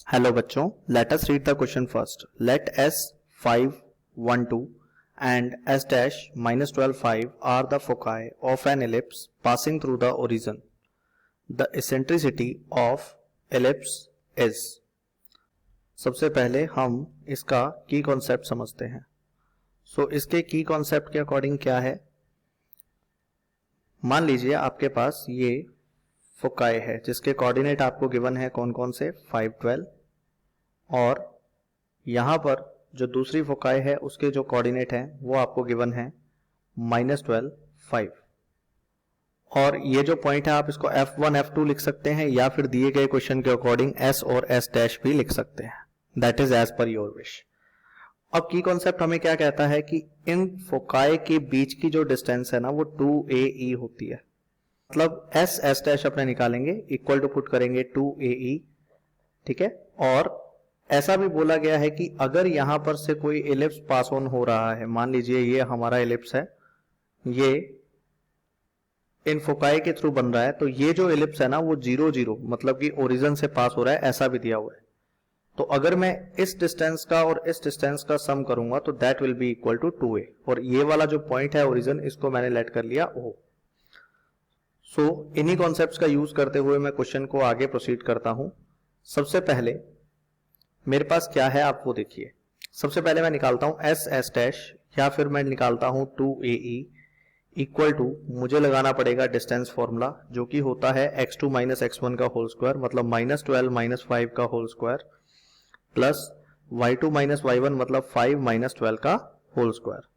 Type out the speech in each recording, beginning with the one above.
Hello बच्चों, let us read the question first. Let s 5 1 2 and s dash minus 12 5 are the foci of an ellipse passing through the origin. The eccentricity of ellipse is. सबसे पहले हम इसका की concept समझते हैं. इसके की कॉन्सेप्ट के अकॉर्डिंग क्या है, मान लीजिए आपके पास ये फोकाई है जिसके कोऑर्डिनेट आपको गिवन है कौन कौन से 5 12, और यहां पर जो दूसरी फोकाई है उसके जो कोऑर्डिनेट हैं वो आपको गिवन है -12 5. और ये जो पॉइंट है आप इसको F1 F2 लिख सकते हैं या फिर दिए गए क्वेश्चन के अकॉर्डिंग S और S डैश भी लिख सकते हैं. That is as per your wish. अब की कॉन्सेप्ट हमें क्या कहता है कि इन फोकाई के बीच की जो डिस्टेंस है ना वो 2AE होती है. मतलब S डैश अपने निकालेंगे, इक्वल टू पुट करेंगे 2AE. ठीक है. और ऐसा भी बोला गया है कि अगर यहां पर से कोई एलिप्स पास ऑन हो रहा है, मान लीजिए ये हमारा एलिप्स है, ये इन फोकाई के थ्रू बन रहा है, तो ये जो एलिप्स है ना वो 0 0 मतलब कि ओरिजिन से पास हो रहा है, ऐसा भी दिया हुआ है. तो अगर मैं इस डिस्टेंस का और इस डिस्टेंस का सम करूंगा तो that will be equal to 2a. और ये वाला जो पॉइंट है ओरिजिन, इसको मैंने लेट कर लिया O. इन्हीं कॉन्सेप्ट्स का यूज करते हुए मैं क्वेश्चन को आगे प्रोसीड करता हूं. सबसे पहले मेरे पास क्या है आप वो देखिए. सबसे पहले मैं निकालता हूं S डैश या फिर मैं निकालता हूं 2AE इक्वल टू, मुझे लगाना पड़ेगा डिस्टेंस फॉर्मूला जो कि होता है x2 माइनस x1 का होल स्क्वायर, मतलब -12 माइनस 5 का whole square plus y2 minus y1 मतलब 5 माइनस 12 का होल स्क्वायर.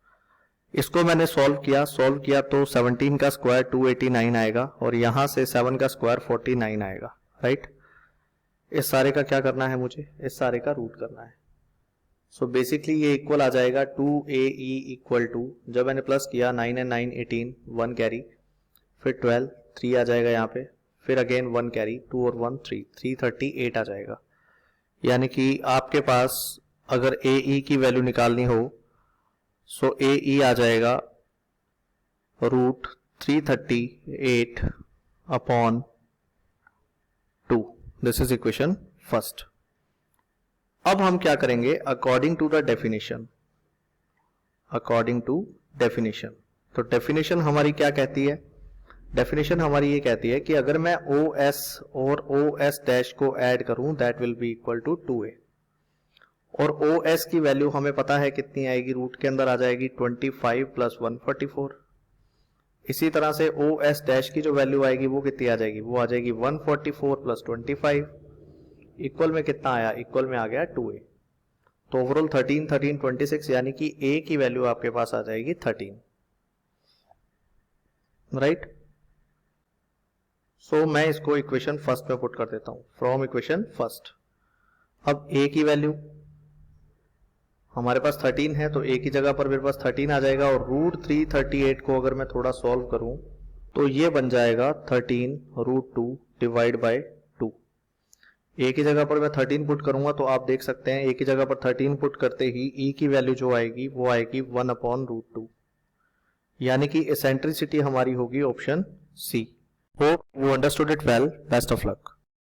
इसको मैंने सॉल्व किया तो 17 का स्क्वायर 289 आएगा और यहां से 7 का स्क्वायर 49 आएगा. राइट. इस सारे का क्या करना है, मुझे इस सारे का रूट करना है. बेसिकली ये इक्वल आ जाएगा 2AE इक्वल टू, जब मैंने प्लस किया 9 and 9 18 1 कैरी, फिर 12 3 आ जाएगा यहाँ पे, फिर अगेन 1 कैरी 2 और 1 3 338 आ जाएगा. यानी कि आपके पास अगर AE की वैल्यू निकालनी हो AE आ जाएगा root 338 upon 2. This is equation first. अब हम क्या करेंगे, अकॉर्डिंग टू द डेफिनेशन. तो डेफिनेशन हमारी क्या कहती है, डेफिनेशन हमारी ये कहती है कि अगर मैं OS और OS डैश को ऐड करूं that will be equal to 2a. और OS की वैल्यू हमें पता है कितनी आएगी, रूट के अंदर आ जाएगी 25 प्लस 144. इसी तरह से OS डैश की जो वैल्यू आएगी वो कितनी आ जाएगी, वो आ जाएगी 144 प्लस 25. इक्वल में कितना आया, इक्वल में आ गया 2a. तो ओवरऑल 13 13 26, यानी कि a की वैल्यू आपके पास आ जाएगी 13. राइट. मैं इसको इक्वेशन फर्स्ट में पुट कर देता हूं, फ्रॉम इक्वेशन फर्स्ट. अब a की वैल्यू हमारे पास 13 है तो a की जगह पर मेरे पास 13 आ जाएगा, और रूट 338 को अगर मैं थोड़ा सॉल्व करूं तो ये बन जाएगा 13 रूट 2 डिवाइड बाय 2. a की जगह पर मैं 13 पुट करूंगा तो आप देख सकते हैं a की जगह पर 13 पुट करते ही e की वैल्यू जो आएगी वो आएगी 1 अपॉन रूट 2. यानी कि एसेंट्रिसिटी हमारी होगी option C. Hope you understood it well. Best of luck.